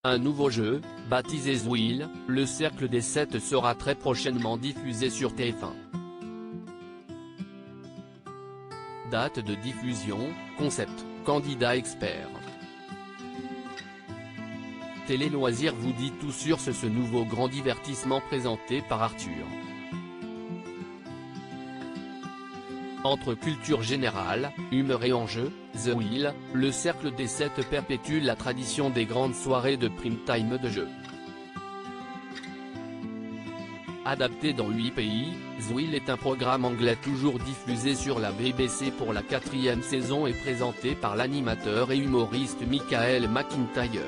Un nouveau jeu, baptisé Zouil, le Cercle des 7 sera très prochainement diffusé sur TF1. Date de diffusion, concept, candidat expert. Télé Loisirs vous dit tout sur ce nouveau grand divertissement présenté par Arthur. Entre culture générale, humour et enjeux, Zouil, le Cercle des 7 perpétue la tradition des grandes soirées de prime time de jeux. Adapté dans 8 pays, Zouil est un programme anglais toujours diffusé sur la BBC pour la 4e saison et présenté par l'animateur et humoriste Michael McIntyre.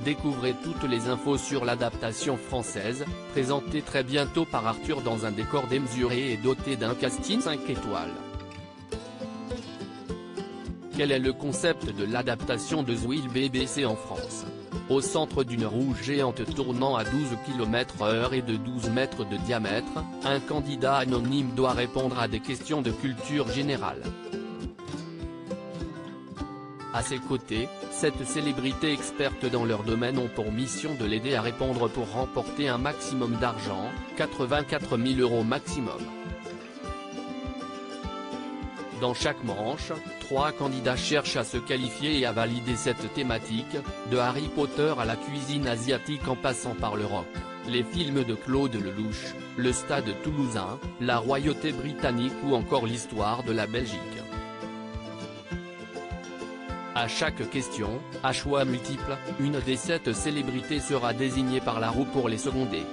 Découvrez toutes les infos sur l'adaptation française, présentée très bientôt par Arthur dans un décor démesuré et doté d'un casting 5 étoiles. Quel est le concept de l'adaptation de Zouil BBC en France? Au centre d'une roue géante tournant à 12 km/h et de 12 mètres de diamètre, un candidat anonyme doit répondre à des questions de culture générale. À ses côtés, 7 célébrités expertes dans leur domaine ont pour mission de l'aider à répondre pour remporter un maximum d'argent, 84 000 € maximum. Dans chaque manche, 3 candidats cherchent à se qualifier et à valider cette thématique, de Harry Potter à la cuisine asiatique en passant par le rock, les films de Claude Lelouch, le Stade toulousain, la royauté britannique ou encore l'histoire de la Belgique. À chaque question, à choix multiples, une des 7 célébrités sera désignée par la roue pour les seconder.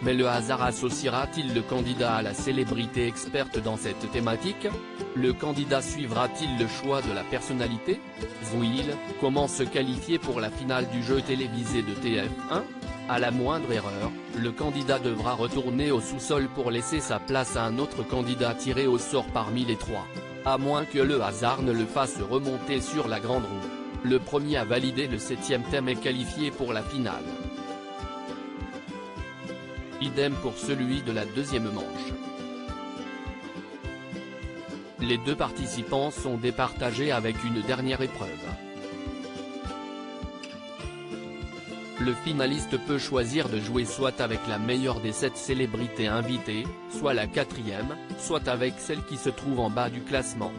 Mais le hasard associera-t-il le candidat à la célébrité experte dans cette thématique? Le candidat suivra-t-il le choix de la personnalité? Zouil, comment se qualifier pour la finale du jeu télévisé de TF1? À la moindre erreur, le candidat devra retourner au sous-sol pour laisser sa place à un autre candidat tiré au sort parmi les 3. À moins que le hasard ne le fasse remonter sur la grande roue. Le premier à valider le 7e thème est qualifié pour la finale. Idem pour celui de la 2e manche. Les 2 participants sont départagés avec une dernière épreuve. Le finaliste peut choisir de jouer soit avec la meilleure des 7 célébrités invitées, soit la 4e, soit avec celle qui se trouve en bas du classement.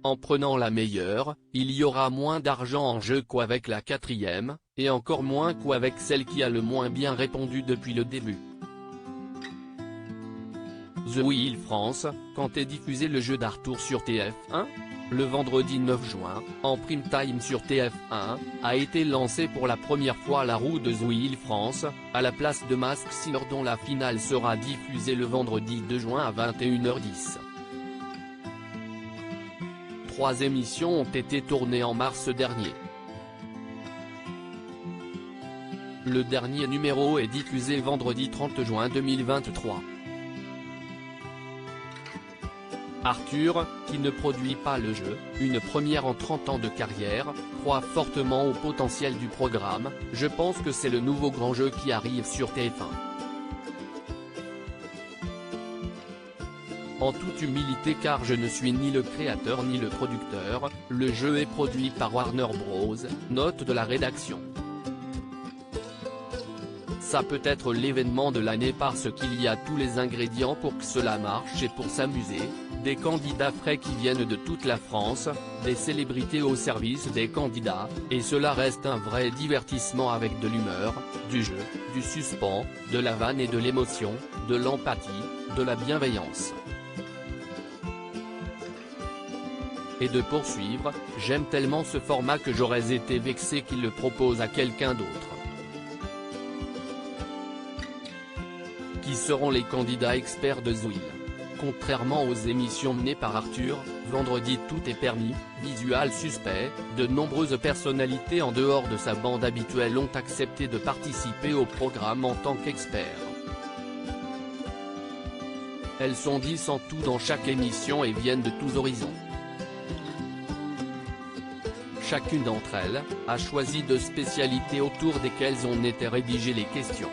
En prenant la meilleure, il y aura moins d'argent en jeu qu'avec la 4e, et encore moins qu'avec celle qui a le moins bien répondu depuis le début. Zouil France, quand est diffusé le jeu d'Arthur sur TF1? Le vendredi 9 juin, en prime time sur TF1, a été lancé pour la première fois la roue de Zouil France, à la place de Masked Singer dont la finale sera diffusée le vendredi 2 juin à 21h10. 3 émissions ont été tournées en mars dernier. Le dernier numéro est diffusé vendredi 30 juin 2023. Arthur, qui ne produit pas le jeu, une première en 30 ans de carrière, croit fortement au potentiel du programme. Je pense que c'est le nouveau grand jeu qui arrive sur TF1. En toute humilité car je ne suis ni le créateur ni le producteur, le jeu est produit par Warner Bros, note de la rédaction. Ça peut être l'événement de l'année parce qu'il y a tous les ingrédients pour que cela marche et pour s'amuser. Des candidats frais qui viennent de toute la France, des célébrités au service des candidats, et cela reste un vrai divertissement avec de l'humeur, du jeu, du suspens, de la vanne et de l'émotion, de l'empathie, de la bienveillance. Et de poursuivre, j'aime tellement ce format que j'aurais été vexé qu'il le propose à quelqu'un d'autre. Qui seront les candidats experts de Zouil? Contrairement aux émissions menées par Arthur, vendredi tout est permis, visual suspect, de nombreuses personnalités en dehors de sa bande habituelle ont accepté de participer au programme en tant qu'experts. Elles sont 10 en tout dans chaque émission et viennent de tous horizons. Chacune d'entre elles a choisi 2 spécialités autour desquelles ont été rédigées les questions.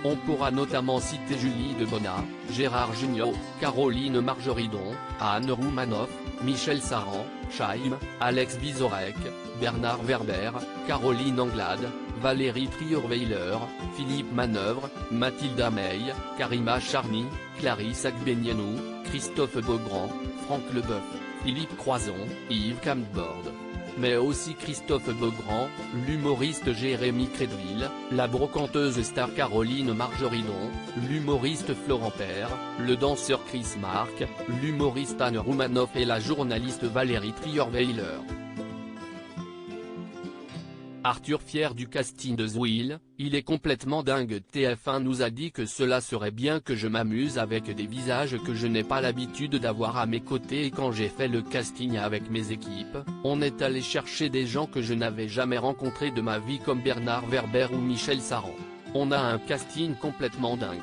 On pourra notamment citer Julie Debona, Gérard Jugnot, Caroline Margeridon, Anne Roumanoff, Michel Saran, Chaim, Alex Vizorek, Bernard Werber, Caroline Anglade, Valérie Trierweiler, Philippe Manœuvre, Mathilda May, Karima Charny, Clarisse Agbenienou, Christophe Beaugrand, Franck Leboeuf, Philippe Croison, Yves Camdebord. Mais aussi Christophe Beaugrand, l'humoriste Jérémy Crédville, la brocanteuse star Caroline Margeridon, l'humoriste Florent Père, le danseur Chris Marc, l'humoriste Anne Roumanoff et la journaliste Valérie Trierweiler. Arthur fier du casting de Zouil, il est complètement dingue. TF1 nous a dit que cela serait bien que je m'amuse avec des visages que je n'ai pas l'habitude d'avoir à mes côtés, et quand j'ai fait le casting avec mes équipes, on est allé chercher des gens que je n'avais jamais rencontrés de ma vie comme Bernard Werber ou Michel Saran. On a un casting complètement dingue.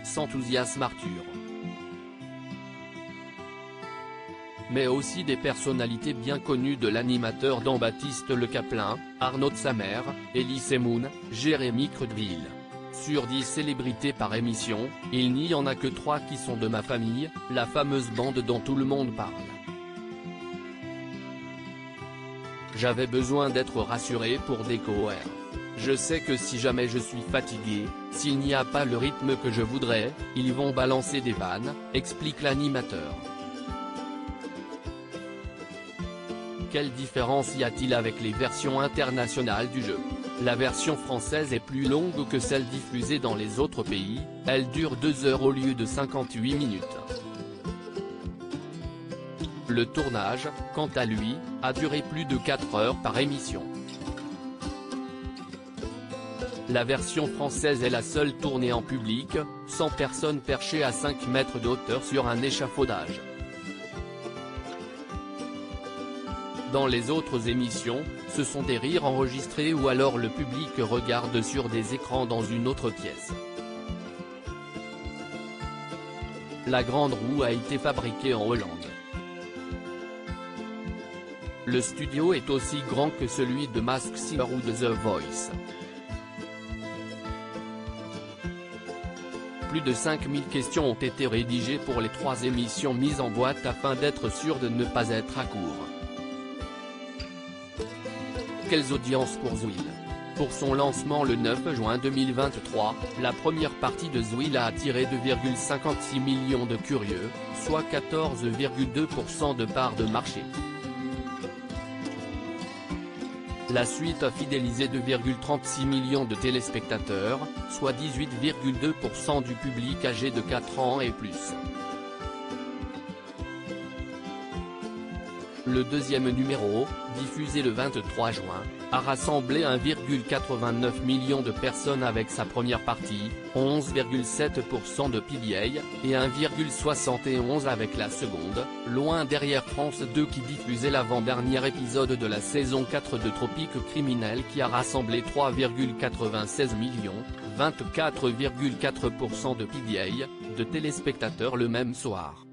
S'enthousiasme Arthur. Mais aussi des personnalités bien connues de l'animateur dans Baptiste Le Caplin, Arnaud de Samer, Elie Semoun, Jérémy Crédville. Sur 10 célébrités par émission, il n'y en a que 3 qui sont de ma famille, la fameuse bande dont tout le monde parle. J'avais besoin d'être rassuré pour découvrir. Je sais que si jamais je suis fatigué, s'il n'y a pas le rythme que je voudrais, ils vont balancer des vannes, explique l'animateur. Quelle différence y a-t-il avec les versions internationales du jeu? La version française est plus longue que celle diffusée dans les autres pays, elle dure 2 heures au lieu de 58 minutes. Le tournage, quant à lui, a duré plus de 4 heures par émission. La version française est la seule tournée en public, sans personne perchée à 5 mètres de hauteur sur un échafaudage. Dans les autres émissions, ce sont des rires enregistrés ou alors le public regarde sur des écrans dans une autre pièce. La grande roue a été fabriquée en Hollande. Le studio est aussi grand que celui de Masked Singer ou de The Voice. Plus de 5000 questions ont été rédigées pour les 3 émissions mises en boîte afin d'être sûr de ne pas être à court. Quelles audiences pour Zouil? Pour son lancement le 9 juin 2023, la première partie de Zouil a attiré 2,56 millions de curieux, soit 14,2% de part de marché. La suite a fidélisé 2,36 millions de téléspectateurs, soit 18,2% du public âgé de 4 ans et plus. Le deuxième numéro, diffusé le 23 juin, a rassemblé 1,89 million de personnes avec sa première partie, 11,7% de PBA, et 1,71 avec la seconde, loin derrière France 2 qui diffusait l'avant-dernier épisode de la saison 4 de Tropique Criminel qui a rassemblé 3,96 millions, 24,4% de PBA, de téléspectateurs le même soir.